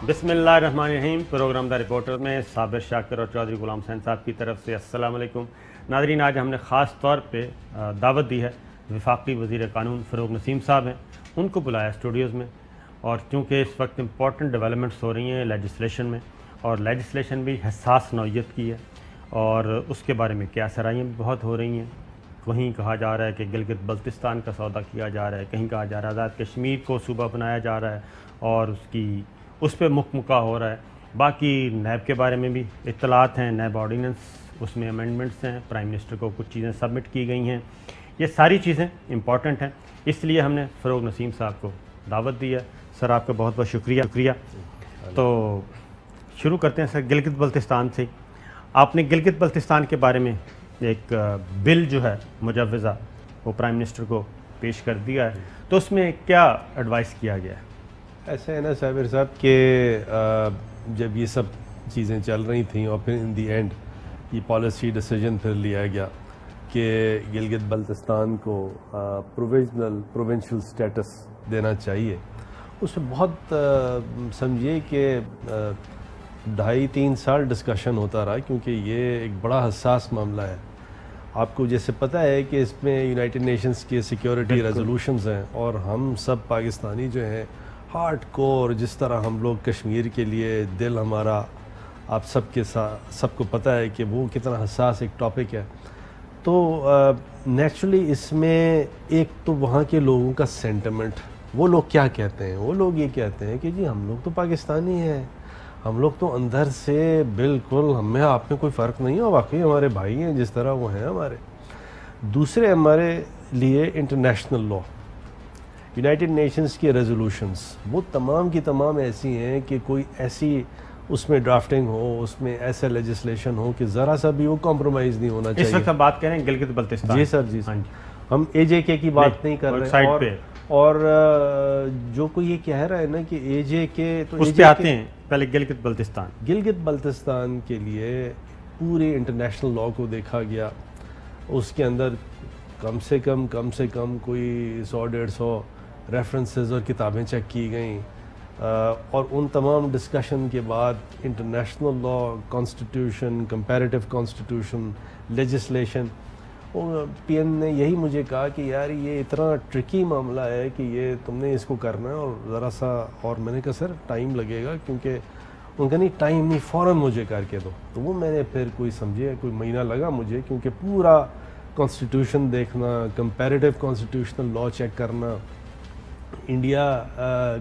بسم اللہ الرحمن الرحیم۔ پروگرام دا رپورٹر میں صابر شاکر اور چودھری غلام حسین صاحب کی طرف سے السلام علیکم ناظرین۔ آج ہم نے خاص طور پہ دعوت دی ہے، وفاقی وزیر قانون فروغ نسیم صاحب ہیں، ان کو بلایا اسٹوڈیوز میں، اور چونکہ اس وقت امپورٹنٹ ڈیولپمنٹس ہو رہی ہیں لیجسلیشن میں، اور لیجسلیشن بھی حساس نوعیت کی ہے، اور اس کے بارے میں کیا سرائیاں بھی بہت ہو رہی ہیں۔ کہیں کہا جا رہا ہے کہ گلگت بلتستان کا سودا کیا جا رہا ہے، کہیں کہا جا رہا ہے آزاد کشمیر کو صوبہ بنایا جا رہا ہے اور اس پہ مکہ ہو رہا ہے۔ باقی نیب کے بارے میں بھی اطلاعات ہیں، نیب آرڈیننس اس میں امینڈمنٹس ہیں، پرائم منسٹر کو کچھ چیزیں سبمٹ کی گئی ہیں، یہ ساری چیزیں امپورٹنٹ ہیں، اس لیے ہم نے فروغ نسیم صاحب کو دعوت دی ہے۔ سر آپ کا بہت بہت شکریہ۔ تو شروع کرتے ہیں سر گلگت بلتستان سے۔ آپ نے گلگت بلتستان کے بارے میں ایک بل جو ہے مجوزہ وہ پرائم منسٹر کو پیش کر دیا ہے، تو اس میں کیا ایڈوائس کیا گیا ہے؟ ایسا ہے نا صابر صاحب کہ جب یہ سب چیزیں چل رہی تھیں اور پھر ان دی اینڈ یہ پالیسی ڈیسیجن پھر لیا گیا کہ گلگت بلتستان کو پروونشل سٹیٹس دینا چاہیے، اس میں بہت سمجھیے کہ 2.5-3 سال ڈسکشن ہوتا رہا، کیونکہ یہ ایک بڑا حساس معاملہ ہے۔ آپ کو جیسے پتہ ہے کہ اس میں یونائٹڈ نیشنز کے سیکیورٹی ریزولوشنز ہیں، اور ہم سب پاکستانی جو ہیں ہارڈ کور، جس طرح ہم لوگ کشمیر کے لیے دل ہمارا آپ سب کے ساتھ سب کو پتہ ہے کہ وہ کتنا حساس ایک ٹاپک ہے، تو نیچرلی اس میں ایک تو وہاں کے لوگوں کا سینٹیمنٹ، وہ لوگ کیا کہتے ہیں، وہ لوگ یہ کہتے ہیں کہ جی ہم لوگ تو پاکستانی ہیں، ہم لوگ تو اندر سے بالکل ہمیں آپ میں کوئی فرق نہیں ہے، واقعی ہمارے بھائی ہیں جس طرح وہ ہیں ہمارے۔ دوسرے ہمارے لیے انٹرنیشنل لا، یونائٹڈ نیشنز کی ریزولوشنز، وہ تمام کی تمام ایسی ہیں کہ کوئی ایسی اس میں ڈرافٹنگ ہو، اس میں ایسا لیجسلیشن ہو کہ ذرا سا بھی وہ کمپرومائز نہیں ہونا چاہیے۔ اس وقت ہم بات کریں گلگت بلتستان۔ جی سر، جی سر، ہم اے جے کے کی بات نہیں کر رہے ہیں، اور جو کوئی یہ کہہ رہا ہے نا کہ اے جے کے، تو اس پہ آتے ہیں پہلے گلگت بلتستان۔ گلگت بلتستان کے لیے پورے انٹرنیشنل لا کو دیکھا گیا، اس کے اندر کم سے کم کوئی 100-150 ریفرنسز اور کتابیں چیک کی گئیں، اور ان تمام ڈسکشن کے بعد international law, constitution, comparative constitution, legislation, اور پی ایم نے یہی مجھے کہا کہ یار یہ اتنا ٹرکی معاملہ ہے کہ یہ تم نے اس کو کرنا ہے، اور ذرا سا، اور میں نے کہا سر ٹائم لگے گا، کیونکہ ان کا نہیں ٹائم نہیں، فوراً مجھے کر کے دو، تو وہ میں نے پھر کوئی مہینہ لگا مجھے، کیونکہ پورا کانسٹیٹیوشن دیکھنا، کمپیریٹیو کانسٹیٹیوشنل لا چیک کرنا، انڈیا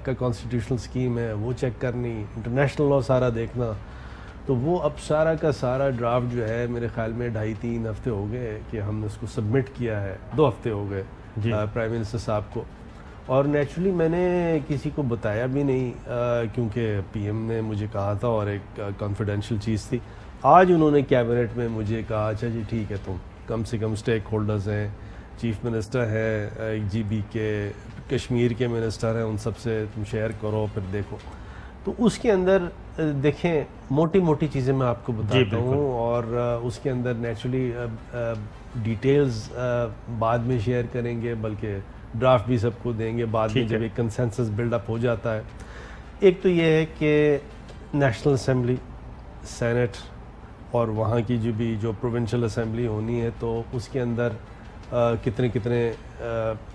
کا کانسٹیٹیوشنل سکیم ہے وہ چیک کرنی، انٹرنیشنل لا سارا دیکھنا، تو وہ اب سارا کا سارا ڈرافٹ جو ہے میرے خیال میں 2.5-3 ہفتے ہو گئے کہ ہم نے اس کو سبمٹ کیا ہے، 2 ہفتے ہو گئے پرائم منسٹر صاحب کو، اور نیچرلی میں نے کسی کو بتایا بھی نہیں، کیونکہ پی ایم نے مجھے کہا تھا اور ایک کانفیڈینشیل چیز تھی۔ آج انہوں نے کیبنٹ میں مجھے کہا اچھا جی ٹھیک ہے، تم کم سے کم اسٹیک ہولڈرز ہیں، چیف منسٹر ہیں جی بی کے، کشمیر کے منسٹر ہیں، ان سب سے تم شیئر کرو، پھر دیکھو، تو اس کے اندر دیکھیں موٹی چیزیں میں آپ کو بتاتا ہوں، اور اس کے اندر نیچرلی ڈیٹیلز بعد میں شیئر کریں گے، بلکہ ڈرافٹ بھی سب کو دیں گے بعد میں جب ایک کنسنسس بلڈ اپ ہو جاتا ہے۔ ایک تو یہ ہے کہ نیشنل اسمبلی، سینٹ، اور وہاں کی جو پروونشل اسمبلی ہونی ہے، تو اس کے اندر کتنے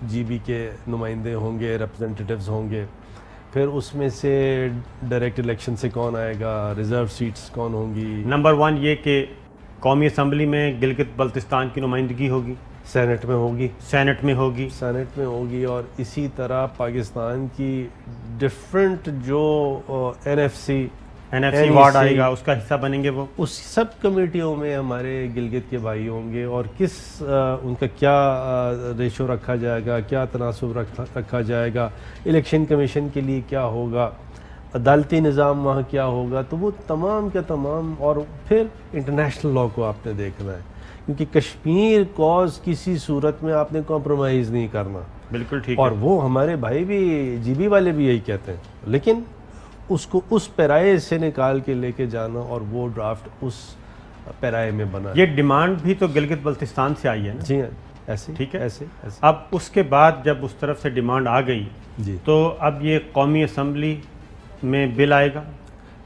جی بی کے نمائندے ہوں گے، ریپرزنٹیٹیوز ہوں گے، پھر اس میں سے ڈائریکٹ الیکشن سے کون آئے گا، ریزرو سیٹس کون ہوں گی۔ نمبر 1 یہ کہ قومی اسمبلی میں گلگت بلتستان کی نمائندگی ہوگی، سینٹ میں ہوگی، اور اسی طرح پاکستان کی ڈفرنٹ جو این ایف سی وارڈ آئے گا اس کا حصہ بنیں گے، وہ اس سب کمیٹیوں میں ہمارے گلگت کے بھائی ہوں گے، اور ان کا کیا ریشو رکھا جائے گا، کیا تناسب رکھا جائے گا، الیکشن کمیشن کے لیے کیا ہوگا، عدالتی نظام وہاں کیا ہوگا، تو وہ تمام کے تمام، اور پھر انٹرنیشنل لا کو آپ نے دیکھنا ہے، کیونکہ کشمیر کوز کسی صورت میں آپ نے کمپرومائز نہیں کرنا۔ بالکل ٹھیک، اور وہ ہمارے بھائی بھی جی بی والے بھی یہی کہتے ہیں، لیکن اس کو اس پیرائے سے نکال کے لے کے جانا، اور وہ ڈرافٹ اس پیرائے میں بنا۔ یہ ڈیمانڈ بھی تو گلگت بلتستان سے آئی ہے نا؟ جی ہاں، ایسے ٹھیک ہے، ایسے۔ اب اس کے بعد جب اس طرف سے ڈیمانڈ آ گئی، جی، تو اب یہ قومی اسمبلی میں بل آئے گا،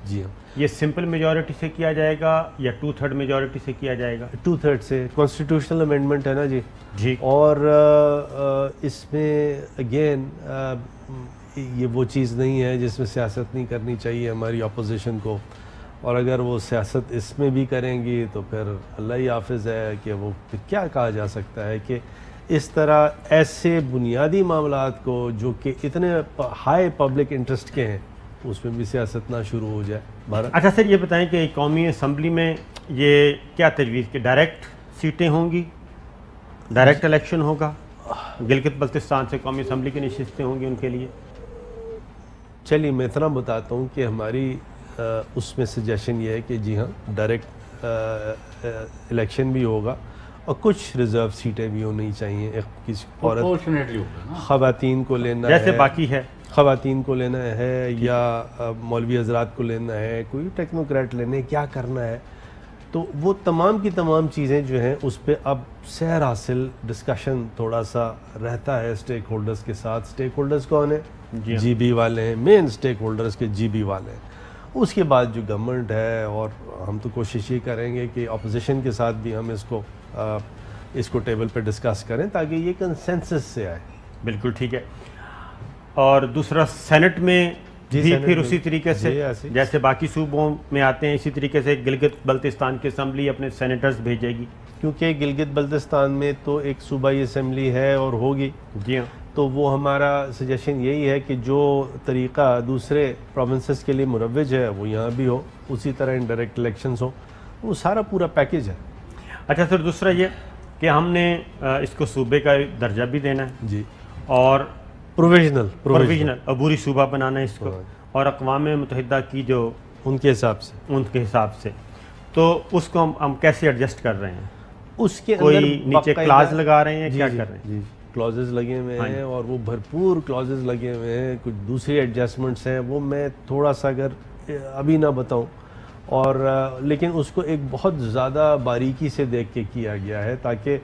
جی ہاں، یہ سمپل میجورٹی سے کیا جائے گا یا 2/3 میجورٹی سے کیا جائے گا؟ 2/3 سے کانسٹیٹیوشنل امینڈمنٹ ہے نا جی. جی. اور اس میں اگین یہ وہ چیز نہیں ہے جس میں سیاست نہیں کرنی چاہیے ہماری اپوزیشن کو، اور اگر وہ سیاست اس میں بھی کریں گی تو پھر اللہ ہی حافظ ہے کہ وہ کیا کہا جا سکتا ہے کہ اس طرح ایسے بنیادی معاملات کو جو کہ اتنے ہائی پبلک انٹرسٹ کے ہیں اس میں بھی سیاست نہ شروع ہو جائے. اچھا سر، یہ بتائیں کہ قومی اسمبلی میں یہ کیا تجویز کہ ڈائریکٹ سیٹیں ہوں گی، ڈائریکٹ الیکشن ہوگا، گلگت بلتستان سے قومی اسمبلی کی نشستیں ہوں گی ان کے لیے؟ چلیے میں اتنا بتاتا ہوں کہ ہماری اس میں سجیشن یہ ہے کہ جی ہاں ڈائریکٹ الیکشن بھی ہوگا اور کچھ ریزرو سیٹیں بھی ہونی چاہیے. کسی عورت خواتین کو لینا ہے، جیسے باقی ہے، خواتین کو لینا ہے یا مولوی حضرات کو لینا ہے، کوئی ٹیکنوکریٹ لینے، کیا کرنا ہے، تو وہ تمام کی تمام چیزیں جو ہیں اس پہ اب سیر حاصل ڈسکشن تھوڑا سا رہتا ہے اسٹیک ہولڈرز کے ساتھ. اسٹیک ہولڈرز کون ہیں؟ جی بی والے ہیں، مین اسٹیک ہولڈرز کے جی بی والے ہیں. اس کے بعد جو گورنمنٹ ہے، اور ہم تو کوشش یہ کریں گے کہ اپوزیشن کے ساتھ بھی ہم اس کو ٹیبل پہ ڈسکس کریں تاکہ یہ کنسنسس سے آئے. بالکل ٹھیک ہے. اور دوسرا سینٹ میں بھی پھر اسی طریقے سے جیسے باقی صوبوں میں آتے ہیں اسی طریقے سے گلگت بلتستان کی اسمبلی اپنے سینیٹرز بھیجے گی، کیونکہ گلگت بلتستان میں تو ایک صوبائی اسمبلی ہے اور ہوگی. جی ہاں. تو وہ ہمارا سجیشن یہی ہے کہ جو طریقہ دوسرے پروونسز کے لیے مروج ہے وہ یہاں بھی ہو، اسی طرح انڈائریکٹ الیکشنز ہو، وہ سارا پورا پیکیج ہے. اچھا سر، دوسرا یہ کہ ہم نے اس کو صوبے کا درجہ بھی دینا ہے جی، اور پروویژنل عبوری صوبہ بنانا ہے اس کو، اور اقوام متحدہ کی جو ان کے حساب سے تو اس کو ہم کیسے ایڈجسٹ کر رہے ہیں؟ اس کے کوئی نیچے کلاز لگا رہے ہیں؟ کیا کر رہے ہیں؟ جی، کلازز لگے ہوئے ہیں اور وہ بھرپور کلازز لگے ہوئے ہیں. کچھ دوسری ایڈجسٹمنٹس ہیں وہ میں تھوڑا سا اگر ابھی نہ بتاؤں، اور لیکن اس کو ایک بہت زیادہ باریکی سے دیکھ کے کیا گیا ہے تاکہ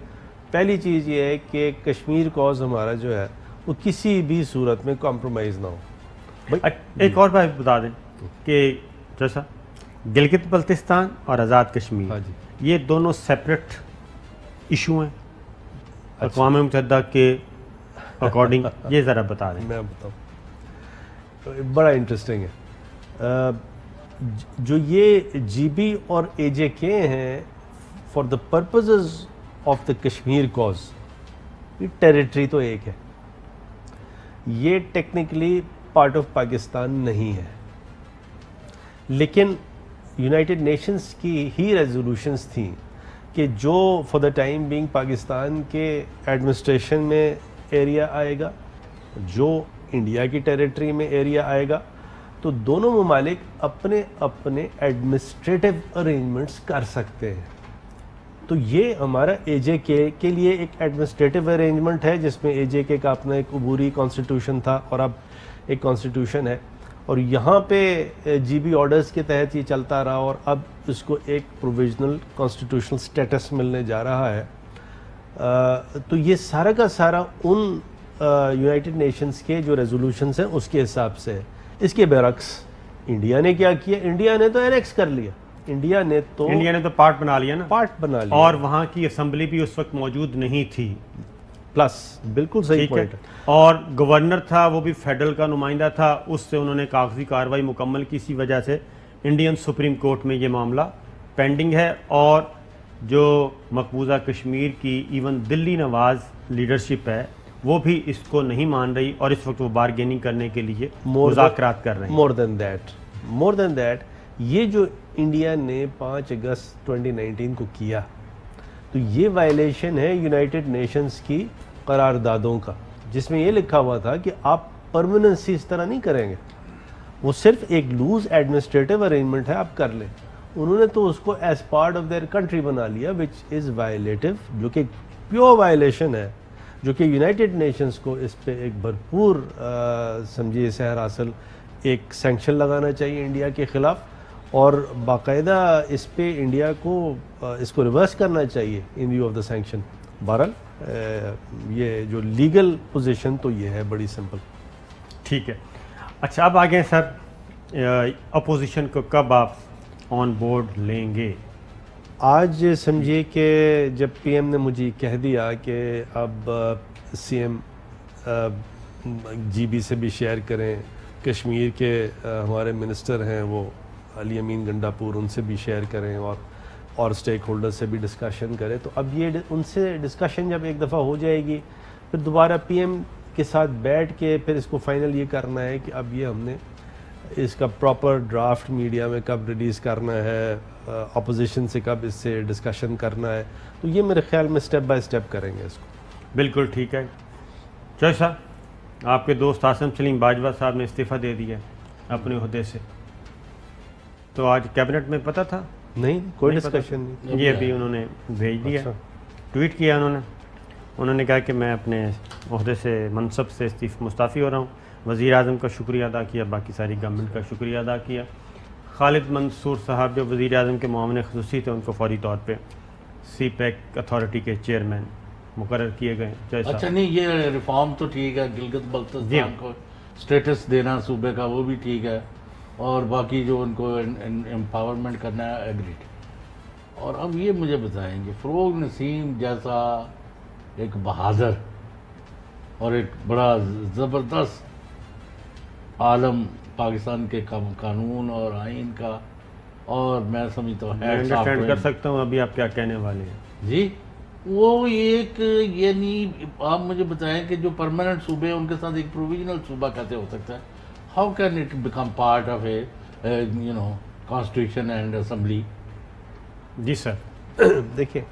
پہلی چیز یہ ہے کہ کشمیر کاز ہمارا جو ہے وہ کسی بھی صورت میں کمپرومائز نہ ہو. ایک اور بات بتا دیں کہ جیسا گلگت بلتستان اور آزاد کشمیر، ہاں جی، یہ دونوں سیپریٹ ایشو ہیں اقوام متحدہ کے اکارڈنگ، یہ ذرا بتا دیں. میں بتاؤں، بڑا انٹرسٹنگ ہے. جو یہ جی بی اور اے جے کے ہیں for the purposes of the Kashmir cause, یہ ٹیریٹری تو ایک ہے، یہ ٹیکنیکلی پارٹ آف پاکستان نہیں ہے، لیکن یونائٹڈ نیشنز کی ہی ریزولوشنز تھیں کہ جو for the time being Pakistan کے ایڈمنسٹریشن میں ایریا آئے گا، جو انڈیا کی ٹیریٹری میں ایریا آئے گا، تو دونوں ممالک اپنے اپنے ایڈمنسٹریٹو ارینجمنٹس کر سکتے ہیں. تو یہ ہمارا اے جے کے لیے ایک ایڈمنسٹریٹو ارینجمنٹ ہے جس میں اے جے کے کا اپنا ایک عبوری کانسٹیٹیوشن تھا اور اب ایک کانسٹیٹیوشن ہے، اور یہاں پہ جی بی آرڈرز کے تحت یہ چلتا رہا اور اب اس کو ایک پروویژنل کانسٹیٹیوشنل سٹیٹس ملنے جا رہا ہے. تو یہ سارا کا سارا ان یونائٹڈ نیشنز کے جو ریزولوشنز ہیں اس کے حساب سے ہے. اس کے برعکس انڈیا نے کیا کیا؟ انڈیا نے تو اینیکس کر لیا، انڈیا نے تو پارٹ بنا لیا نا، پارٹ بنا لیا، اور وہاں کی اسمبلی بھی اس وقت موجود نہیں تھی. پلس بالکل صحیح پوائنٹ ہے. اور گورنر تھا وہ بھی فیڈرل کا نمائندہ تھا، اس سے انہوں نے کاغذی کارروائی مکمل کی، اسی وجہ سے انڈین سپریم کورٹ میں یہ معاملہ پینڈنگ ہے. اور جو مقبوضہ کشمیر کی ایون دلی نواز لیڈرشپ ہے وہ بھی اس کو نہیں مان رہی، اور اس وقت وہ بارگیننگ کرنے کے لیے مذاکرات کر رہے ہیں. مور دین دیٹ یہ جو انڈیا نے 5 اگست 2019 کو کیا، تو یہ وائلیشن ہے یونائٹڈ نیشنز کی قراردادوں کا، جس میں یہ لکھا ہوا تھا کہ آپ پرماننسی اس طرح نہیں کریں گے، وہ صرف ایک لوز ایڈمنسٹریٹو ارینجمنٹ ہے، آپ کر لیں. انہوں نے تو اس کو as part of their country بنا لیا، وچ از وائلیٹو، جو کہ پیور وائلیشن ہے، جو کہ یونائٹڈ نیشنز کو اس پہ ایک بھرپور سمجھیے سحر حاصل ایک سینکشن لگانا چاہیے انڈیا کے خلاف، اور باقاعدہ اس پہ انڈیا کو اس کو ریورس کرنا چاہیے in view of the sanction. بہرحال یہ جو لیگل پوزیشن تو یہ ہے بڑی سمپل. ٹھیک ہے. اچھا اب آگے سر اپوزیشن کو کب آپ آن بورڈ لیں گے؟ آج سمجھیے کہ جب پی ایم نے مجھے کہہ دیا کہ اب سی ایم جی بی سے بھی شیئر کریں، کشمیر کے ہمارے منسٹر ہیں وہ علی امین گنڈاپور، ان سے بھی شیئر کریں اور اسٹیک ہولڈر سے بھی ڈسکشن کریں، تو اب یہ ان سے ڈسکشن جب ایک دفعہ ہو جائے گی پھر دوبارہ پی ایم کے ساتھ بیٹھ کے پھر اس کو فائنل یہ کرنا ہے کہ اب یہ ہم نے اس کا پراپر ڈرافٹ میڈیا میں کب ریلیز کرنا ہے، اپوزیشن سے کب اس سے ڈسکشن کرنا ہے، تو یہ میرے خیال میں سٹیپ بائی سٹیپ کریں گے اس کو۔ بالکل ٹھیک ہے۔ چوہے صاحب، آپ کے دوست عاصم سلیم باجوہ صاحب نے استعفیٰ دے دیا اپنے عہدے سے، تو آج کیبنٹ میں پتہ تھا؟ نہیں، کوئی ڈسکشن نہیں، یہ ابھی انہوں نے بھیج دیا، ٹویٹ کیا انہوں نے کہا کہ میں اپنے عہدے سے منصب سے مستعفی ہو رہا ہوں۔ وزیر اعظم کا شکریہ ادا کیا، باقی ساری گورنمنٹ کا شکریہ ادا کیا۔ خالد منصور صاحب جو وزیر اعظم کے معاون خصوصی تھے، ان کو فوری طور پہ سی پیک اتھارٹی کے چیئرمین مقرر کیے گئے۔ اچھا، نہیں یہ ریفارم تو ٹھیک ہے، گلگت بلتستان کو سٹیٹس دینا صوبے کا وہ بھی ٹھیک ہے، اور باقی جو ان کو امپاورمنٹ کرنا ہے ایگریڈ۔ اور اب یہ مجھے بتائیں کہ فروغ نسیم جیسا ایک بہادر اور ایک بڑا زبردست عالم پاکستان کے قانون اور آئین کا، اور میں سمجھتا ہوں میں انڈرسٹینڈ کر سکتا ہوں ابھی آپ کیا کہنے والے ہیں جی، وہ ایک یعنی آپ مجھے بتائیں کہ جو پرماننٹ صوبے ہیں ان کے ساتھ ایک پروویژنل صوبہ کیسے ہو سکتا ہے؟ How can it become part of a constitution and assembly? جی سر، دیکھیں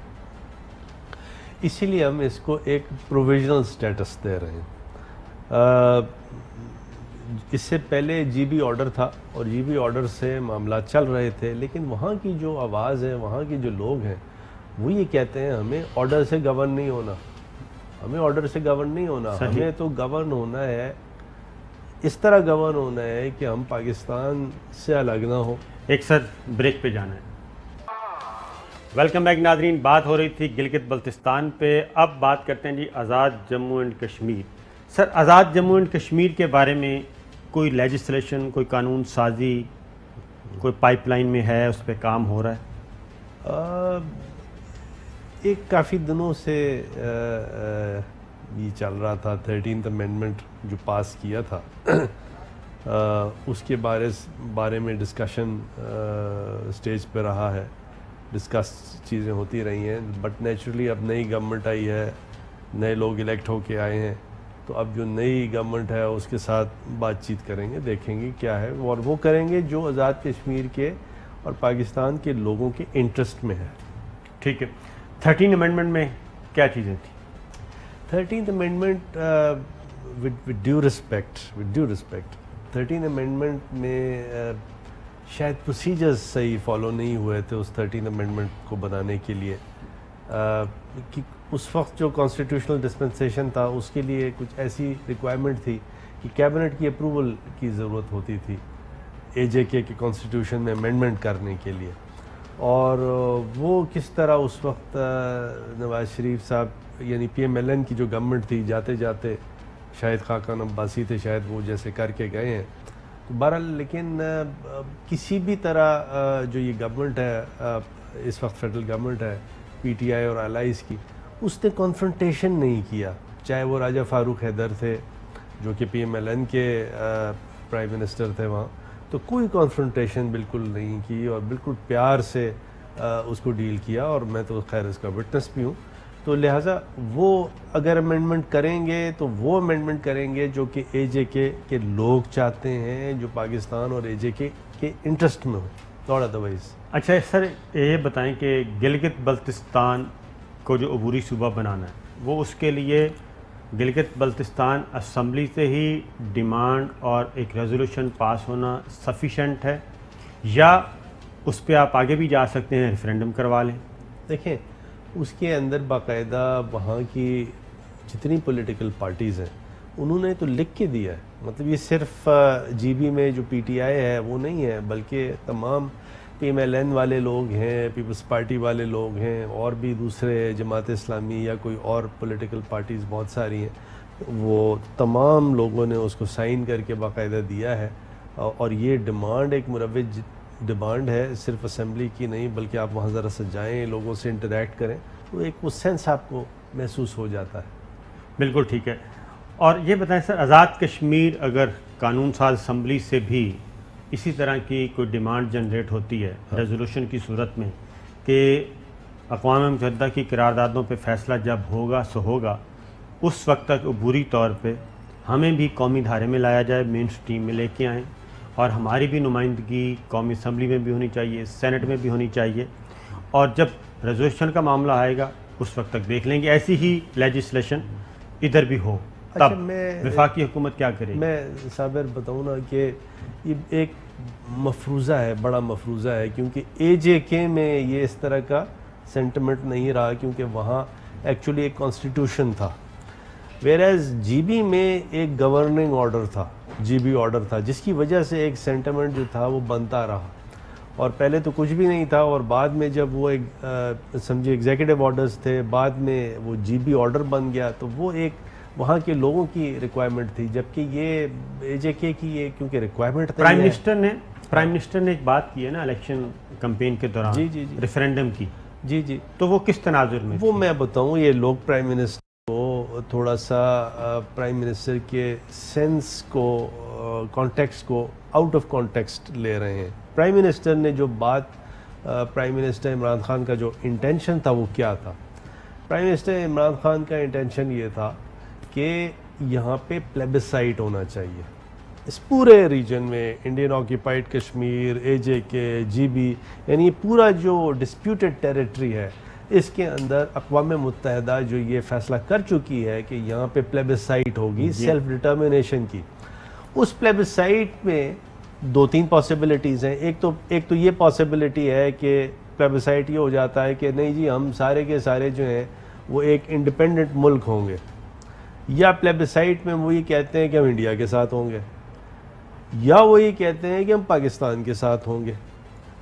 اسی لیے ہم اس کو ایک پروویژنل سٹیٹس دے رہے ہیں۔ اس سے پہلے جی بی آرڈر تھا، اور جی بی آرڈر سے معاملات چل رہے تھے، لیکن وہاں کی جو آواز ہے، وہاں کی جو لوگ ہیں، وہ یہ کہتے ہیں ہمیں آرڈر سے گورن نہیں ہونا، ہمیں آرڈر سے گورن نہیں ہونا، ہمیں تو گورن ہونا ہے، اس طرح گورن ہونا ہے کہ ہم پاکستان سے الگ نہ ہو۔ ایک سر بریک پہ جانا ہے۔ ویلکم بیک ناظرین، بات ہو رہی تھی گلگت بلتستان پہ، اب بات کرتے ہیں جی Azad Jammu and Kashmir. Sir, Azad Jammu and Kashmir کے بارے میں کوئی لیجسلیشن، کوئی قانون سازی، کوئی پائپ لائن میں ہے، اس پہ کام ہو رہا ہے؟ ایک کافی دنوں سے یہ چل رہا تھا، 13th امینڈمنٹ جو پاس کیا تھا، اس کے بارے میں ڈسکشن سٹیج پہ رہا ہے، ڈسکس چیزیں ہوتی رہی ہیں، بٹ نیچرلی اب نئی گورنمنٹ آئی ہے، نئے لوگ الیکٹ ہو کے آئے ہیں، تو اب جو نئی گورنمنٹ ہے اس کے ساتھ بات چیت کریں گے، دیکھیں گے کیا ہے، اور وہ کریں گے جو آزاد کشمیر کے اور پاکستان کے لوگوں کے انٹرسٹ میں ہے۔ ٹھیک ہے، 13 امینڈمنٹ میں کیا چیزیں تھیں؟ 13th amendment with due respect 13 amendment میں شاید پروسیجرز صحیح فالو نہیں ہوئے تھے اس 13 امینڈمنٹ کو بنانے کے لیے، کہ اس وقت جو کانسٹیٹیوشنل ڈسپنسیشن تھا اس کے لیے کچھ ایسی ریکوائرمنٹ تھی کہ کیبنٹ کی اپروول کی ضرورت ہوتی تھی اے جے کے کانسٹیٹیوشن میں امینڈمنٹ کرنے کے لیے، اور وہ کس طرح اس وقت نواز شریف صاحب یعنی پی ایم ایل این کی جو گورنمنٹ تھی، جاتے جاتے شاہد خاقان عباسی تھے، شاید وہ جیسے کر کے گئے ہیں، تو بہرحال لیکن کسی بھی طرح جو یہ گورنمنٹ ہے اس وقت فیڈرل گورنمنٹ ہے پی ٹی آئی اور الائز کی، اس نے کنفرنٹیشن نہیں کیا، چاہے وہ راجہ فاروق حیدر تھے جو کہ پی ایم ایل این کے پرائم منسٹر تھے وہاں، تو کوئی کنفرنٹیشن بالکل نہیں کی اور بالکل پیار سے اس کو ڈیل کیا، اور میں تو خیر اس کا وٹنس بھی ہوں، تو لہٰذا وہ اگر امینڈمنٹ کریں گے تو وہ امینڈمنٹ کریں گے جو کہ اے جے کے لوگ چاہتے ہیں، جو پاکستان اور اے جے کے انٹرسٹ میں ہو، تھوڑا ادروائز۔ اچھا سر، یہ بتائیں کہ گلگت بلتستان کو جو عبوری صوبہ بنانا ہے، وہ اس کے لیے گلگت بلتستان اسمبلی سے ہی ڈیمانڈ اور ایک ریزولوشن پاس ہونا سفیشینٹ ہے، یا اس پہ آپ آگے بھی جا سکتے ہیں، ریفرینڈم کروا لیں؟ دیکھیں اس کے اندر باقاعدہ وہاں کی جتنی پولیٹیکل پارٹیز ہیں انہوں نے تو لکھ کے دیا ہے، مطلب یہ صرف جی بی میں جو پی ٹی آئی ہے وہ نہیں ہے، بلکہ تمام پی ایم ایل این والے لوگ ہیں، پیپلز پارٹی والے لوگ ہیں، اور بھی دوسرے جماعت اسلامی یا کوئی اور پولیٹیکل پارٹیز بہت ساری ہیں، وہ تمام لوگوں نے اس کو سائن کر کے باقاعدہ دیا ہے، اور یہ ڈیمانڈ ایک مروج ڈیمانڈ ہے، صرف اسمبلی کی نہیں، بلکہ آپ وہاں ذرا سے جائیں، لوگوں سے انٹریکٹ کریں تو ایک وہ سینس آپ کو محسوس ہو جاتا ہے۔ بالکل ٹھیک ہے۔ اور یہ بتائیں سر، آزاد کشمیر اگر قانون ساز اسمبلی سے بھی اسی طرح کی کوئی ڈیمانڈ جنریٹ ہوتی ہے ریزولوشن کی صورت میں کہ اقوام متحدہ کی قراردادوں پہ فیصلہ جب ہوگا سو ہوگا، اس وقت تک عبوری طور پہ ہمیں بھی قومی دھارے میں لایا جائے، مین سٹریم میں لے کے آئیں، اور ہماری بھی نمائندگی قومی اسمبلی میں بھی ہونی چاہیے، سینٹ میں بھی ہونی چاہیے، اور جب ریزولوشن کا معاملہ آئے گا اس وقت تک دیکھ لیں گے ایسی ہی لیجسلیشن ادھر بھی ہو، تب وفاقی حکومت کیا کرے گی؟ میں صابر بتاؤں نا کہ یہ ایک مفروضہ ہے، بڑا مفروضہ ہے، کیونکہ اے جے کے میں یہ اس طرح کا سینٹیمنٹ نہیں رہا، کیونکہ وہاں ایکچولی ایک کانسٹیٹیوشن تھا، ویئرز جی بی میں ایک گورننگ آرڈر تھا، جی بی آرڈر تھا، جس کی وجہ سے ایک سینٹیمنٹ جو تھا وہ بنتا رہا، اور پہلے تو کچھ بھی نہیں تھا، اور بعد میں جب وہ ایک سمجھے ایگزیکٹو آرڈرز تھے، بعد میں وہ جی بی آرڈر بن گیا، تو وہ ایک وہاں کے لوگوں کی ریکوائرمنٹ تھی، جبکہ یہ اے جے کے کی یہ کیونکہ ریکوائرمنٹ تھی۔ پرائم منسٹر نے ایک بات کی ہے نا الیکشن کمپین کے دوران، جی ریفرینڈم کی، جی تو وہ کس تناظر میں؟ وہ میں بتاؤں، یہ لوگ پرائم منسٹر کو تھوڑا سا پرائم منسٹر کے سینس کو، کانٹیکسٹ کو آؤٹ آف کانٹیکسٹ لے رہے ہیں۔ پرائم منسٹر نے جو بات، پرائم منسٹر عمران خان کا جو انٹینشن تھا وہ کیا تھا؟ پرائم منسٹر عمران خان کا انٹینشن یہ تھا کہ یہاں پہ پلیبسائٹ ہونا چاہیے اس پورے ریجن میں، انڈین آکیپائڈ کشمیر، اے جے کے، جی بی، یعنی پورا جو ڈسپیوٹڈ ٹیریٹری ہے، اس کے اندر اقوام متحدہ جو یہ فیصلہ کر چکی ہے کہ یہاں پہ پلیبسائٹ ہوگی سیلف ڈٹرمنیشن کی۔ اس پلیبسائٹ میں دو تین پاسبلٹیز ہیں۔ ایک تو یہ پاسبلٹی ہے کہ پلیبسائٹ یہ ہو جاتا ہے کہ نہیں جی ہم سارے کے سارے جو ہیں وہ ایک انڈیپینڈنٹ ملک ہوں گے، یا پلیبسائٹ میں وہ یہ کہتے ہیں کہ ہم انڈیا کے ساتھ ہوں گے، یا وہ یہ کہتے ہیں کہ ہم پاکستان کے ساتھ ہوں گے۔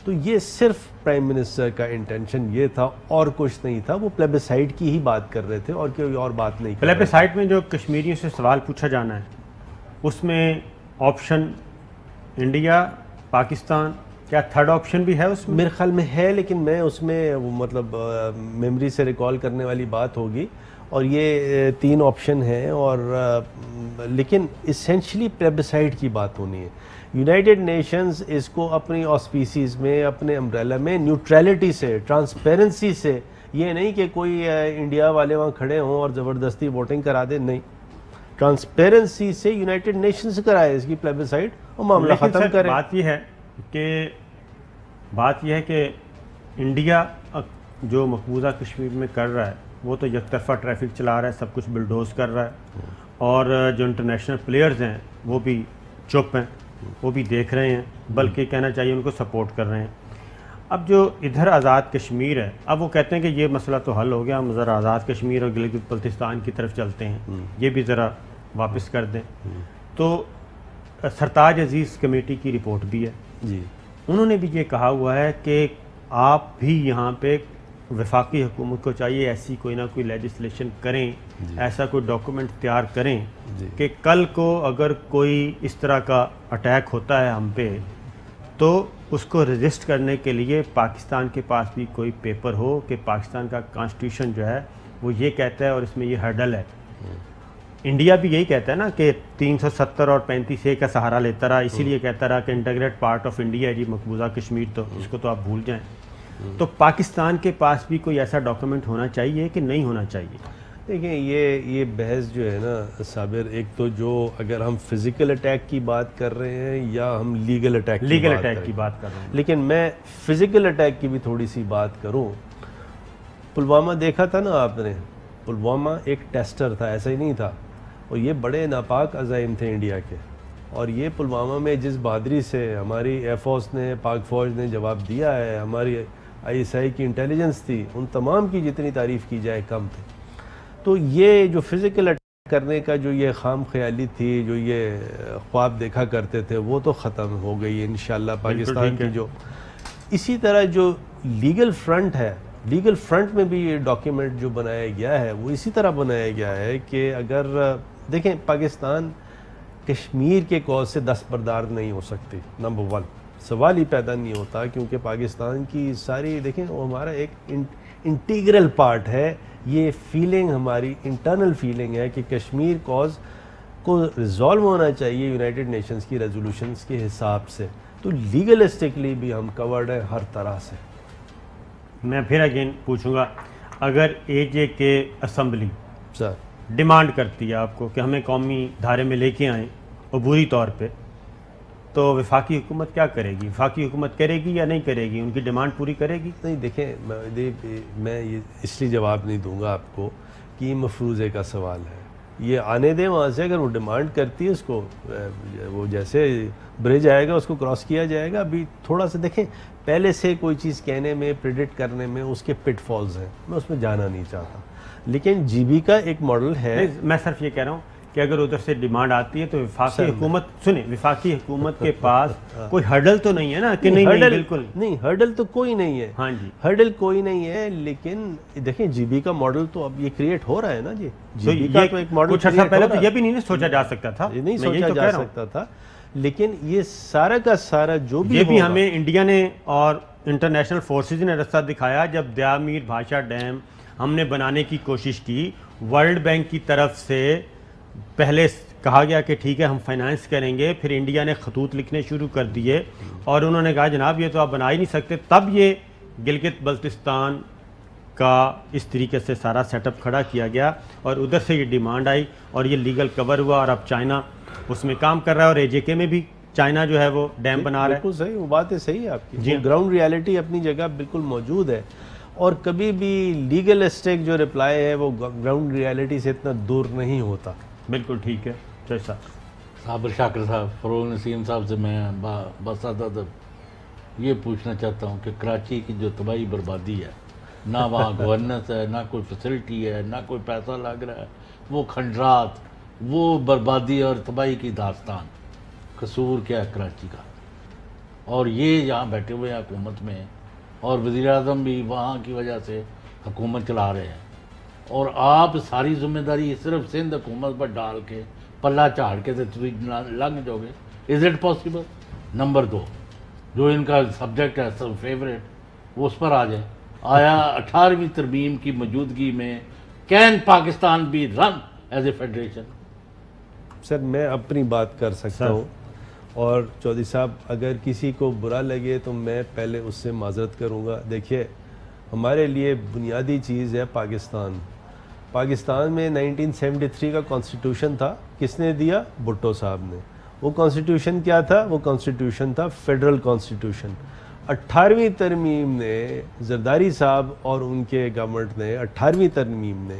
تو یہ صرف پرائم منسٹر کا انٹینشن یہ تھا اور کچھ نہیں تھا، وہ پلیبسائٹ کی ہی بات کر رہے تھے اور کوئی اور بات نہیں کر رہے تھے۔ پلیبسائٹ میں جو کشمیریوں سے سوال پوچھا جانا ہے اس میں آپشن انڈیا، پاکستان، کیا تھرڈ آپشن بھی ہے اس میں؟ میرے خیال میں ہے، لیکن میں اس میں وہ مطلب میموری سے ریکال کرنے والی بات ہوگی، اور یہ تین آپشن ہیں، اور لیکن اسینشلی پلیبسائٹ کی بات ہونی ہے۔ یونائٹڈ نیشنز اس کو اپنی آسپیسیز میں، اپنے امبریلا میں نیوٹریلٹی سے، ٹرانسپیرنسی سے، یہ نہیں کہ کوئی انڈیا والے وہاں کھڑے ہوں اور زبردستی ووٹنگ کرا دیں، نہیں، ٹرانسپیرنسی سے یونائٹڈ نیشنز کرائے اس کی پلیبسائٹ اور معاملہ ختم کرے۔ بات یہ ہے کہ انڈیا جو مقبوضہ کشمیر میں کر رہا ہے وہ تو یک طرفہ ٹریفک چلا رہا ہے، سب کچھ بلڈوز کر رہا ہے، اور جو انٹرنیشنل پلیئرز ہیں وہ بھی چپ ہیں، وہ بھی دیکھ رہے ہیں، بلکہ کہنا چاہیے ان کو سپورٹ کر رہے ہیں۔ اب جو ادھر آزاد کشمیر ہے، اب وہ کہتے ہیں کہ یہ مسئلہ تو حل ہو گیا، ہم ذرا آزاد کشمیر اور گلگت بلتستان کی طرف چلتے ہیں، یہ بھی ذرا واپس کر دیں۔ تو سرتاج عزیز کمیٹی کی رپورٹ بھی ہے، جی، انہوں نے بھی یہ کہا ہوا ہے کہ آپ بھی یہاں پہ وفاقی حکومت کو چاہیے ایسی کوئی نہ کوئی لیجسلیشن کریں، ایسا کوئی ڈاکومنٹ تیار کریں کہ کل کو اگر کوئی اس طرح کا اٹیک ہوتا ہے ہم پہ تو اس کو رجسٹ کرنے کے لیے پاکستان کے پاس بھی کوئی پیپر ہو کہ پاکستان کا کانسٹیٹیوشن جو ہے وہ یہ کہتا ہے اور اس میں یہ ہرڈل ہے۔ انڈیا بھی یہی کہتا ہے نا کہ 370 اور 35A کا سہارا لیتا رہا، اسی لیے کہتا رہا کہ انٹیگریٹ پارٹ آف انڈیا ہے جی مقبوضہ کشمیر، تو اس کو تو آپ بھول جائیں۔ تو پاکستان کے پاس بھی کوئی ایسا ڈاکومنٹ ہونا چاہیے کہ نہیں ہونا چاہیے؟ دیکھیں یہ بحث جو ہے نا صابر، ایک تو جو اگر ہم فزیکل اٹیک کی بات کر رہے ہیں یا ہم لیگل اٹیک کی بات کر رہے ہیں، لیکن میں فزیکل اٹیک کی بھی تھوڑی سی بات کروں۔ پلوامہ دیکھا تھا نا آپ نے، پلوامہ ایک ٹیسٹر تھا، ایسا ہی نہیں تھا، اور یہ بڑے ناپاک عزائم تھے انڈیا کے، اور یہ پلوامہ میں جس بہادری سے ہماری ایئر فورس نے، پاک فوج نے جواب دیا ہے، ہماری ISI کی انٹیلیجنس تھی، ان تمام کی جتنی تعریف کی جائے کم تھی۔ تو یہ جو فزیکل اٹیک کرنے کا جو یہ خام خیالی تھی، جو یہ خواب دیکھا کرتے تھے، وہ تو ختم ہو گئی انشاءاللہ پاکستان کی۔ جو اسی طرح جو لیگل فرنٹ ہے، لیگل فرنٹ میں بھی یہ ڈاکیومنٹ جو بنایا گیا ہے وہ اسی طرح بنایا گیا ہے کہ اگر دیکھیں پاکستان کشمیر کے کاز سے دستبردار نہیں ہو سکتی. نمبر 1 سوال ہی پیدا نہیں ہوتا, کیونکہ پاکستان کی ساری دیکھیں وہ ہمارا ایک انٹیگرل پارٹ ہے. یہ فیلنگ ہماری انٹرنل فیلنگ ہے کہ کشمیر کاز کو ریزالو ہونا چاہیے یونائٹڈ نیشنز کی ریزولوشنز کے حساب سے. تو لیگلسٹکلی بھی ہم کورڈ ہیں ہر طرح سے. میں پھر اگین پوچھوں گا, اگر اے جے کے اسمبلی سر ڈیمانڈ کرتی ہے آپ کو کہ ہمیں قومی دھارے میں لے کے آئیں عبوری طور پہ, تو وفاقی حکومت کیا کرے گی؟ وفاقی حکومت کرے گی یا نہیں کرے گی؟ ان کی ڈیمانڈ پوری کرے گی؟ نہیں دیکھیں, میں یہ اس لیے جواب نہیں دوں گا آپ کو کہ یہ مفروضے کا سوال ہے. یہ آنے دیں وہاں سے, اگر وہ ڈیمانڈ کرتی ہے اس کو, وہ جیسے برج آئے گا اس کو کراس کیا جائے گا. ابھی تھوڑا سا دیکھیں, پہلے سے کوئی چیز کہنے میں, پریڈکٹ کرنے میں اس کے پٹ فالز ہیں, میں اس میں جانا نہیں چاہتا. لیکن جی بی کا ایک ماڈل ہے. میں صرف یہ کہہ رہا ہوں کہ اگر ادھر سے ڈیمانڈ آتی ہے تو وفاقی حکومت, سنیں, وفاقی حکومت کے پاس کوئی ہرڈل تو نہیں ہے نا کہ نہیں بالکل نہیں, ہرڈل تو کوئی نہیں ہے. ہاں جی, ہرڈل کوئی نہیں ہے. لیکن دیکھیں جی بی کا ماڈل تو اب یہ کریٹ ہو رہا ہے نا. جی بی کا تو ایک ماڈل کچھ عرصہ پہلے تو یہ بھی نہیں سوچا جا سکتا تھا, یہ نہیں سوچا جا سکتا تھا. لیکن یہ سارا کا سارا جو بھی یہ بھی ہمیں انڈیا نے اور انٹرنیشنل فورسز نے رستہ دکھایا. جب دیا میر بھاشا ڈیم ہم نے بنانے کی کوشش کی, ورلڈ بینک کی طرف سے پہلے کہا گیا کہ ٹھیک ہے ہم فائنانس کریں گے, پھر انڈیا نے خطوط لکھنے شروع کر دیے اور انہوں نے کہا جناب یہ تو آپ بنا ہی نہیں سکتے. تب یہ گلگت بلتستان کا اس طریقے سے سارا سیٹ اپ کھڑا کیا گیا اور ادھر سے یہ ڈیمانڈ آئی اور یہ لیگل کور ہوا, اور اب چائنا اس میں کام کر رہا ہے, اور اے جے کے میں بھی چائنا جو ہے وہ ڈیم بنا رہا ہے. بالکل صحیح, وہ بات ہے صحیح ہے آپ کی. گراؤنڈ ریالٹی اپنی جگہ بالکل موجود ہے, اور کبھی بھی لیگلسٹک جو رپلائی ہے وہ گراؤنڈ ریالٹی سے اتنا دور نہیں ہوتا. بالکل ٹھیک ہے. صابر شاکر صاحب, فروغ نسیم صاحب سے میں بسادہ یہ پوچھنا چاہتا ہوں کہ کراچی کی جو تباہی بربادی ہے, نہ وہاں گورننس ہے, نہ کوئی فیسلٹی ہے, نہ کوئی پیسہ لگ رہا ہے, وہ کھنڈرات, وہ بربادی اور تباہی کی داستان, قصور کیا ہے کراچی کا؟ اور یہ یہاں بیٹھے ہوئے ہیں حکومت میں, اور وزیر اعظم بھی وہاں کی وجہ سے حکومت چلا رہے ہیں, اور آپ ساری ذمہ داری صرف سندھ حکومت پر ڈال کے پلہ چاڑ کے لنگ جاؤ گے. Is it possible? نمبر 2, جو ان کا سبجیکٹ ہے سب فیوریٹ, وہ اس پر آ جائے. آیا 18ویں ترمیم کی موجودگی میں can Pakistan be run as a federation? Sir میں اپنی بات کر سکتا ہوں, اور چودھری صاحب اگر کسی کو برا لگے تو میں پہلے اس سے معذرت کروں گا. دیکھیے ہمارے لیے بنیادی چیز ہے پاکستان. پاکستان میں 1973 کا کانسٹیٹیوشن تھا, کس نے دیا؟ بھٹو صاحب نے. وہ کانسٹیٹیوشن کیا تھا؟ وہ کانسٹیٹیوشن تھا فیڈرل کانسٹیٹیوشن. 18ویں ترمیم نے, زرداری صاحب اور ان کے گورنمنٹ نے 18ویں ترمیم نے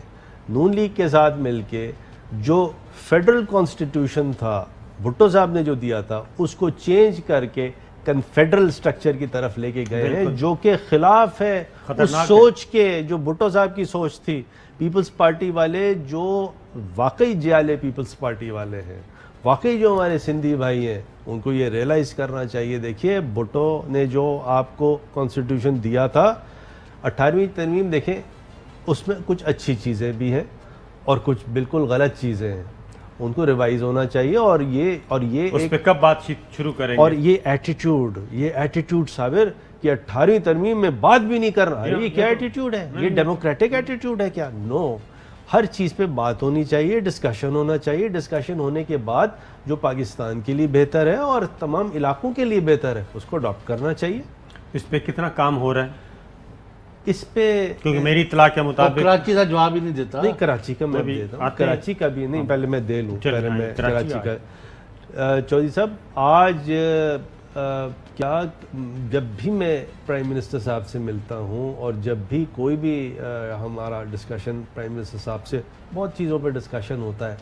نون لیگ کے ساتھ مل کے جو فیڈرل کانسٹیٹیوشن تھا بھٹو صاحب نے جو دیا تھا, اس کو چینج کر کے کنفیڈرل سٹرکچر کی طرف لے کے گئے ہیں, جو کہ خلاف ہے اس سوچ کے جو بھٹو صاحب کی سوچ تھی. پیپلز پارٹی والے جو واقعی جیالے پیپلز پارٹی والے ہیں, واقعی جو ہمارے سندھی بھائی ہیں, ان کو یہ ریئلائز کرنا چاہیے. دیکھیے بھٹو نے جو آپ کو کانسٹیٹیوشن دیا تھا 18ویں ترمیم, دیکھیں اس میں کچھ اچھی چیزیں بھی ہیں اور کچھ بالکل غلط چیزیں ہیں, ان کو ریوائز ہونا چاہیے. اور یہ اس پہ کب بات شروع کریں گے؟ اور یہ ایٹیٹیوڈ صابر کہ 18ویں ترمیم میں بات بھی نہیں کرنا, یہ کیا ایٹیٹیوڈ ہے؟ یہ ڈیموکریٹک ایٹیٹیوڈ ہے کیا؟ نو, ہر چیز پہ بات ہونی چاہیے, ڈسکشن ہونا چاہیے. ڈسکشن ہونے کے بعد جو پاکستان کے لیے بہتر ہے اور تمام علاقوں کے لیے بہتر ہے اس کو اڈاپٹ کرنا چاہیے. اس پہ کتنا کام ہو رہا ہے اس پہ؟ کیونکہ میری اطلاع کے مطابق کراچی کا جواب ہی نہیں دیتا. نہیں, کراچی کا میں دیتا ہوں, کراچی کا بھی نہیں, پہلے میں دے لوں, پہلے میں کراچی کا. چودھری صاحب آج کیا, جب بھی میں پرائم منسٹر صاحب سے ملتا ہوں اور جب بھی کوئی بھی ہمارا ڈسکشن پرائم منسٹر صاحب سے, بہت چیزوں پہ ڈسکشن ہوتا ہے,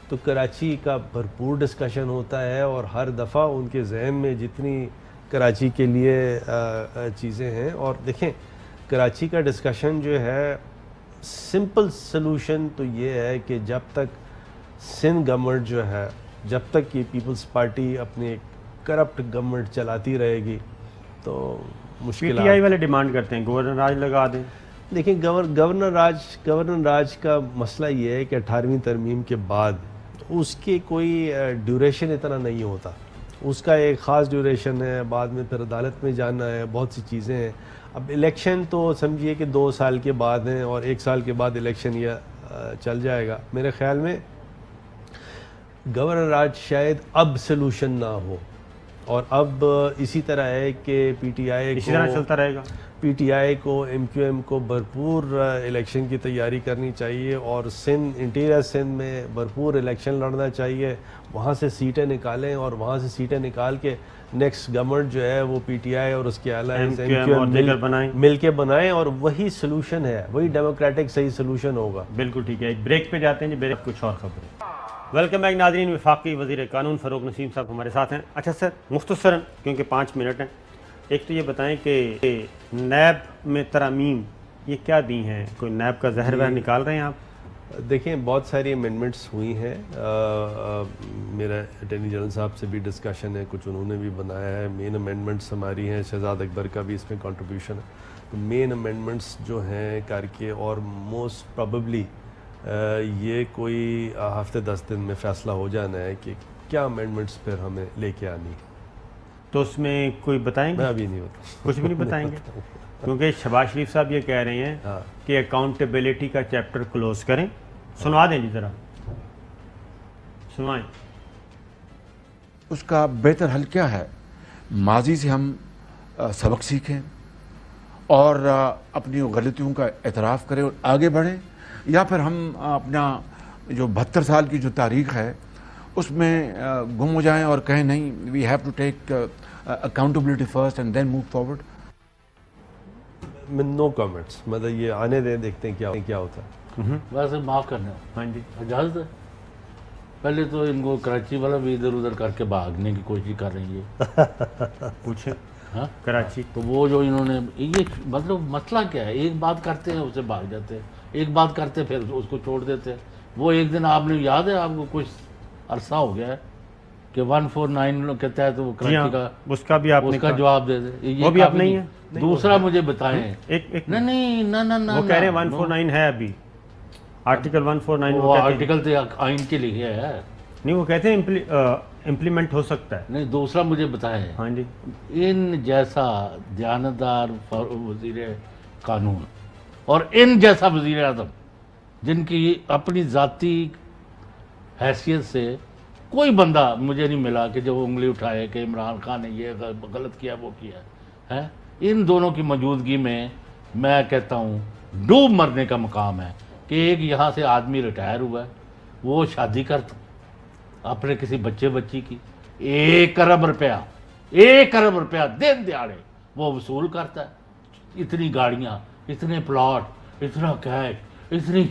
تو کراچی کا بھرپور ڈسکشن ہوتا ہے. اور ہر دفعہ ان کے ذہن میں جتنی کراچی کے لیے چیزیں ہیں, اور دیکھیں کراچی کا ڈسکشن جو ہے, سمپل سلوشن تو یہ ہے کہ جب تک سندھ گورنمنٹ جو ہے, جب تک یہ پیپلز پارٹی اپنی کرپٹ گورنمنٹ چلاتی رہے گی تو مشکلات. پی ٹی آئی والے ڈیمانڈ کرتے ہیں گورنر راج لگا دیں. دیکھیں گورنر راج کا مسئلہ یہ ہے کہ 18ویں ترمیم کے بعد تو اس کی کوئی ڈیوریشن اتنا نہیں ہوتا، اس کا ایک خاص ڈیوریشن ہے، بعد میں پھر عدالت میں جانا ہے، بہت سی چیزیں ہیں. اب الیکشن تو سمجھیے کہ 2 سال کے بعد ہیں اور 1 سال کے بعد الیکشن یہ چل جائے گا. میرے خیال میں گورنر راج شاید اب سلوشن نہ ہو، اور اب اسی طرح ہے کہ پی ٹی آئی اسی طرح چلتا رہے گا. پی ٹی آئی کو، ایم کیو ایم کو بھرپور الیکشن کی تیاری کرنی چاہیے، اور انٹیریئر سندھ میں بھرپور الیکشن لڑنا چاہیے، وہاں سے سیٹیں نکالیں، اور وہاں سے سیٹیں نکال کے نیکسٹ گورنمنٹ جو ہے وہ پی ٹی آئی اور اس کے الائنس مل کے بنائیں، اور وہی سلوشن ہے، وہی ڈیموکریٹک صحیح سلوشن ہوگا. بالکل ٹھیک ہے. ایک بریک پہ جاتے ہیں جی، بریک کچھ اور خبریں. ویلکم بیک ناظرین. وفاقی وزیر قانون فروغ نسیم صاحب ہمارے ساتھ ہیں. اچھا سر، مختصراً کیونکہ 5 منٹ ہیں، ایک تو یہ بتائیں کہ نیب میں ترامیم یہ کیا دی ہیں؟ کوئی نیب کا زہر وہر نکال رہے ہیں آپ؟ دیکھیں بہت ساری امینڈمنٹس ہوئی ہیں، میرا اٹارنی جنرل صاحب سے بھی ڈسکشن ہے، کچھ انہوں نے بھی بنایا ہے. مین امینڈمنٹس ہماری ہیں، شہزاد اکبر کا بھی اس میں کنٹریبیوشن ہے. تو مین امینڈمنٹس جو ہیں کر کے، اور موسٹ پروبیبلی یہ کوئی ہفتے 10 دن میں فیصلہ ہو جانا ہے کہ کیا امینڈمنٹس پھر ہمیں لے کے آنی. تو اس میں کوئی بتائیں گے؟ میں ابھی نہیں ہوتا، کچھ بھی نہیں بتائیں گے کیونکہ شہباز شریف صاحب یہ کہہ رہے ہیں کہ اکاؤنٹیبلٹی کا چیپٹر کلوز کریں. سنوا دیں جی، ذرا سنوائیں. اس کا بہتر حل کیا ہے؟ ماضی سے ہم سبق سیکھیں اور اپنی غلطیوں کا اعتراف کریں اور آگے بڑھیں، یا پھر ہم اپنا جو 72 سال کی جو تاریخ ہے اس میں گم ہو جائیں اور کہیں نہیں، we have to take accountability first and then move forward. No comments, مطلب یہ آنے دیں، دیکھتے ہیں کیا ہوتا ہے. ویسے معاف کرنا، ہاں جی اجازت ہے. پہلے تو ان کو کراچی والا بھی ادھر ادھر کر کے بھاگنے کی کوشش کر رہی ہے. پوچھیں. ہاں کراچی تو وہ جو انہوں نے یہ مطلب مسئلہ کیا ہے؟ ایک بات کرتے ہیں اسے بھاگ جاتے ہیں، ایک بات کرتے پھر اس کو چھوڑ دیتے ہیں. وہ ایک دن آپ نے یاد ہے، آپ کو کچھ عرصہ ہو گیا ہے کہ 149 کے تحت وہ کراچی کا اس کا بھی آپ اس کا جواب دے دے. وہ بھی آپ نہیں ہے. دوسرا مجھے بتائیں. نہیں وہ کہہ رہے ہیں 149 ہے ابھی، آرٹیکل 149. وہ آرٹیکل تو آئین کے لیے ہے. نہیں، وہ کہتے ہیں امپلیمنٹ ہو سکتا ہے. نہیں، دوسرا مجھے بتائیں. ہاں جی. ان جیسا دیانتدار وزیر قانون اور ان جیسا وزیر اعظم جن کی اپنی ذاتی حیثیت سے کوئی بندہ مجھے نہیں ملا کہ جو انگلی اٹھائے کہ عمران خان نے یہ غلط کیا، وہ کیا ہے. ان دونوں کی موجودگی میں کہتا ہوں ڈوب مرنے کا مقام ہے کہ ایک یہاں سے آدمی ریٹائر ہوا ہے، وہ شادی کرتا اپنے کسی بچی کی 1 ارب روپیہ دن دیہڑے وہ وصول کرتا ہے. اتنی گاڑیاں، اتنے پلاٹ، اتنا کیش، اتنی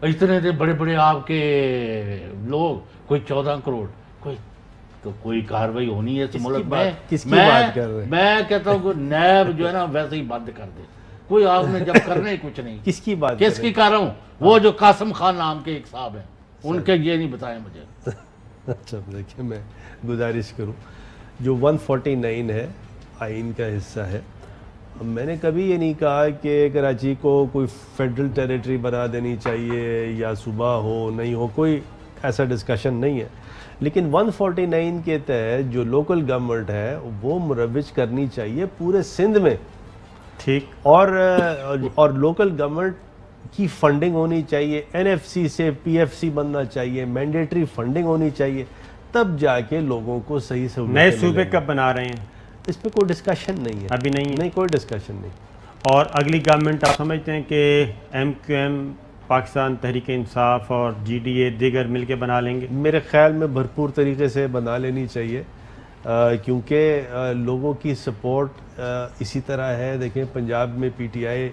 اتنے بڑے بڑے آپ کے لوگ، کوئی 14 کروڑ، کوئی کاروائی ہونی ہے اس ملک میں. کس کی بات کر رہے ہیں؟ میں کہتا ہوں کہ نیب جو ہے نا ویسے ہی بند کر دے. کوئی آپ نے جب کرنا ہی کچھ نہیں. کس کی بات کس کی کر رہا ہوں؟ وہ جو قاسم خان نام کے ایک صاحب ہیں، ان کے یہ نہیں بتائیں مجھے. اچھا دیکھیں، میں گزارش کروں، جو 149 ہے آئین کا حصہ ہے، میں نے کبھی یہ نہیں کہا کہ کراچی کو کوئی فیڈرل ٹیریٹری بنا دینی چاہیے یا صوبہ ہو نہیں ہو، کوئی ایسا ڈسکشن نہیں ہے. لیکن 149 کے تحت جو لوکل گورنمنٹ ہے وہ مروج کرنی چاہیے پورے سندھ میں. ٹھیک. اور لوکل گورنمنٹ کی فنڈنگ ہونی چاہیے، این ایف سی سے پی ایف سی بننا چاہیے، مینڈیٹری فنڈنگ ہونی چاہیے، تب جا کے لوگوں کو صحیح سے نئے صوبے کب بنا رہے ہیں؟ اس پہ کوئی ڈسکشن نہیں ہے ابھی. نہیں، کوئی ڈسکشن نہیں. اور اگلی گورنمنٹ آپ سمجھتے ہیں کہ M Q M, Pakistan Tehreek Insaf اور جی ڈی اے دیگر مل کے بنا لیں گے؟ میرے خیال میں بھرپور طریقے سے بنا لینی چاہیے، کیونکہ لوگوں کی سپورٹ اسی طرح ہے. دیکھیں پنجاب میں پی ٹی آئی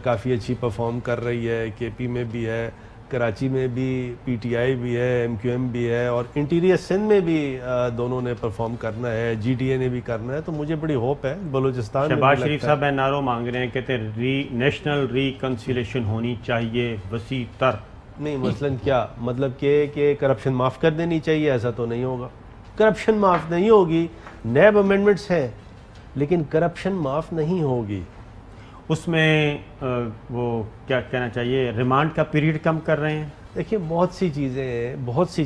کافی اچھی پرفارم کر رہی ہے، کے پی میں بھی ہے، کراچی میں بھی پی ٹی آئی بھی ہے، ایم کیو ایم بھی ہے، اور انٹیریئر سندھ میں بھی دونوں نے پرفارم کرنا ہے، جی ڈی اے نے بھی کرنا ہے. تو مجھے بڑی ہوپ ہے بلوچستان میں. شہباز شریف صاحب این آر او مانگ رہے ہیں، کہتے ہیں نیشنل ریکنسیلیشن ہونی چاہیے وسیع تر. نہیں، مثلاً کیا مطلب کہ کرپشن معاف کر دینی چاہیے؟ ایسا تو نہیں ہوگا. کرپشن معاف نہیں ہوگی. نیب امینڈمنٹس ہیں لیکن کرپشن معاف نہیں ہوگی. اس میں وہ کیا کہنا چاہیے، ریمانڈ کا پیریڈ کم کر رہے ہیں. دیکھیے بہت سی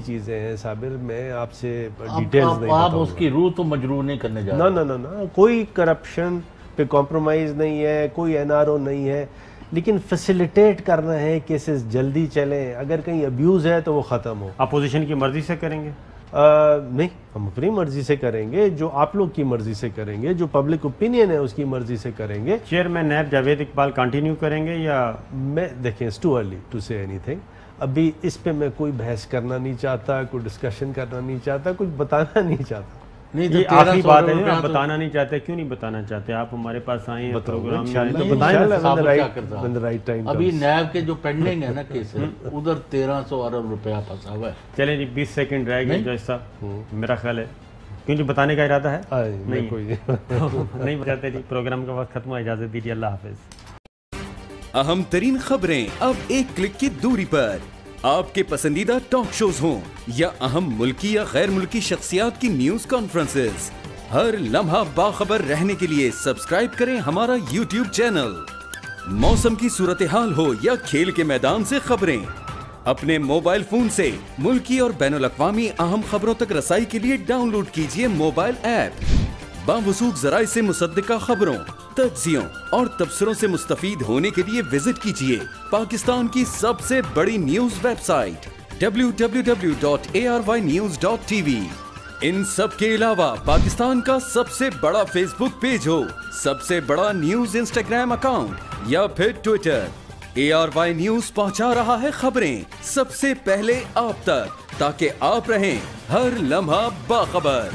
چیزیں ہیں صابر، میں آپ سے ڈیٹیلز نہیں آپ بتاؤں اس کی روح تو مجروح نہیں کرنے جا گا۔ رہے۔ نہ کوئی کرپشن پہ کمپرومائز نہیں ہے، کوئی NRO نہیں ہے، لیکن فیسیلیٹیٹ کرنا ہے کیسز جلدی چلیں، اگر کہیں ابیوز ہے تو وہ ختم ہو۔ اپوزیشن کی مرضی سے کریں گے؟ نہیں، ہم اپنی مرضی سے کریں گے، جو آپ لوگ کی مرضی سے کریں گے، جو پبلک اوپینین ہے اس کی مرضی سے کریں گے۔ Chairman NAB Javed Iqbal continue کریں گے یا؟ میں دیکھیں اٹس ٹو ارلی ٹو سے اینی تھنگ، ابھی اس پہ میں کوئی بحث کرنا نہیں چاہتا، کوئی ڈسکشن کرنا نہیں چاہتا، کچھ بتانا نہیں چاہتا۔ نہیں یہ آخری بات ہے، آپ بتانا نہیں چاہتے، کیوں نہیں بتانا چاہتے؟ آپ ہمارے پاس آئے ہیں پروگرام میں، ابھی نیب کے جو پینڈنگ ہے نا کیس ادھر 1300 ارب روپیہ پھنسا ہوا ہے۔ چلیں جی 20 سیکنڈ رہ گئے جج صاحب، میرا خیال ہے کیوں جی بتانے کا ارادہ ہے؟ نہیں نہیں بتاتے جی، پروگرام کا وقت ختم ہوا، اجازت دیجیے، اللہ حافظ۔ اہم ترین خبریں اب ایک کلک کی دوری پر، آپ کے پسندیدہ ٹاک شوز ہوں یا اہم ملکی یا غیر ملکی شخصیات کی نیوز کانفرنسز، ہر لمحہ باخبر رہنے کے لیے سبسکرائب کریں ہمارا YouTube چینل۔ موسم کی صورتحال ہو یا کھیل کے میدان سے خبریں، اپنے موبائل فون سے ملکی اور بین الاقوامی اہم خبروں تک رسائی کے لیے ڈاؤن لوڈ کیجیے موبائل ایپ۔ باوثوق ذرائع سے مصدقہ خبروں، تجزیوں اور تبصروں سے مستفید ہونے کے لیے وزٹ کیجیے پاکستان کی سب سے بڑی نیوز ویب سائٹ www.arYnews.tv۔ ان سب کے علاوہ پاکستان کا سب سے بڑا فیس بک پیج ہو، سب سے بڑا نیوز انسٹاگرام اکاؤنٹ یا پھر ٹویٹر، ARY نیوز پہنچا رہا ہے خبریں سب سے پہلے آپ تک، تاکہ آپ رہیں ہر لمحہ باخبر۔